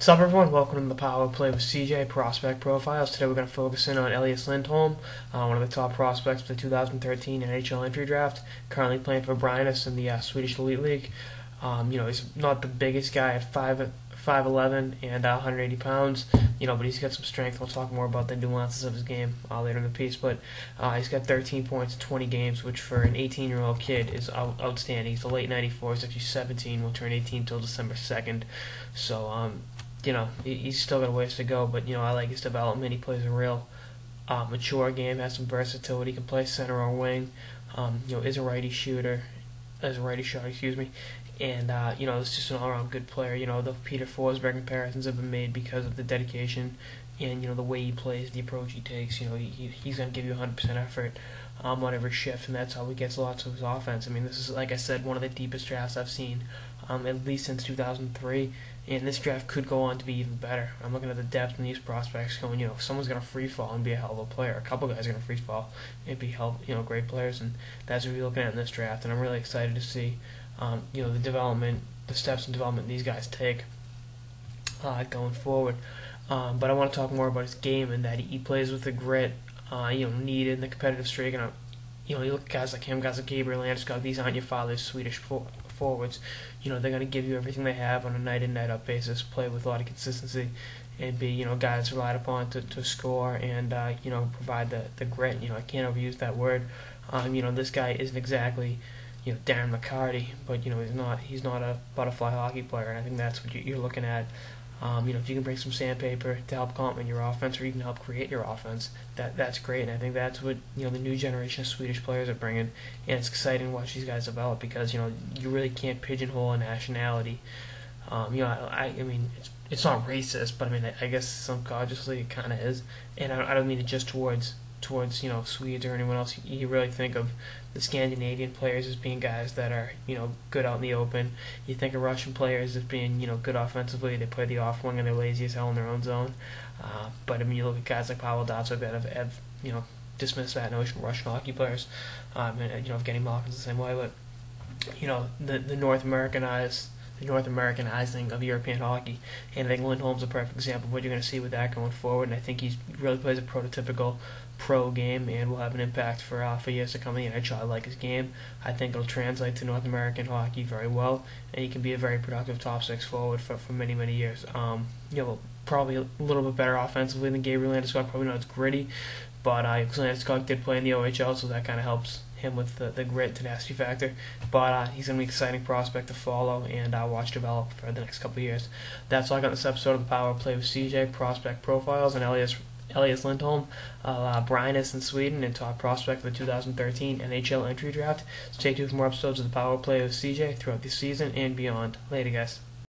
Sup everyone, welcome to the Power Play with CJ Prospect Profiles. Today we're going to focus in on Elias Lindholm, one of the top prospects for the 2013 NHL entry draft, currently playing for Brynas in the Swedish Elite League. He's not the biggest guy at 5'11 and 180 pounds, but he's got some strength. We'll talk more about the nuances of his game later in the piece, but he's got 13 points in 20 games, which for an 18-year-old kid is outstanding. He's a late 94, he's actually 17, will turn 18 until December 2nd, so he's still got a ways to go, but I like his development. He plays a real mature game, has some versatility, can play center or wing. Is a righty shooter, as a righty shot, excuse me, and is just an all-around good player. The Peter Forsberg comparisons have been made because of the dedication and the way he plays, the approach he takes. He's going to give you 100% effort on every shift, and that's how he gets lots of his offense. I mean, this is, like I said, one of the deepest drafts I've seen, at least since 2003. And this draft could go on to be even better. I'm looking at the depth in these prospects going, if someone's going to free fall and be a hell of a player, a couple guys are going to free fall and be great players, and that's what we're looking at in this draft. And I'm really excited to see, the development, the steps in development these guys take going forward. But I want to talk more about his game and that he plays with the grit, needed in the competitive streak. And you look at guys like him, guys like Gabriel Landeskog. These aren't your father's Swedish forwards. They're going to give you everything they have on a night in, night out basis, play with a lot of consistency, and be, guys relied upon to score and, provide the grit. I can't overuse that word. This guy isn't exactly, Darren McCarty, but, he's not a butterfly hockey player, and I think that's what you're looking at. If you can bring some sandpaper to help complement your offense or even help create your offense, that's great. And I think that's what the new generation of Swedish players are bringing. And it's exciting to watch these guys develop because you really can't pigeonhole a nationality. I mean it's not racist, but I mean I guess subconsciously it kind of is. And I don't mean it just towards Swedes or anyone else. You really think of the Scandinavian players as being guys that are good out in the open. You think of Russian players as being good offensively. They play the off wing and they're lazy as hell in their own zone. But I mean you look at guys like Pavel Datsyuk that have dismissed that notion. Russian hockey players, and Evgeny Malkin's the same way. But the North Americanizing of European hockey, and I think Lindholm's a perfect example of what you're going to see with that going forward. And I think he really plays a prototypical pro game and will have an impact for years to come in the NHL. I like his game. I think it'll translate to North American hockey very well, and he can be a very productive top six forward for many, many years. Probably a little bit better offensively than Gabriel Landeskog. Probably not as gritty, but Landeskog did play in the OHL, so that kind of helps him with the grit, tenacity factor. But he's going to be an exciting prospect to follow and watch develop for the next couple of years. That's all I got in this episode of the Power Play with CJ, Prospect Profiles, and Elias Lindholm, Brynas in Sweden, and top prospect for the 2013 NHL entry draft. Stay tuned for more episodes of the Power Play with CJ throughout the season and beyond. Later, guys.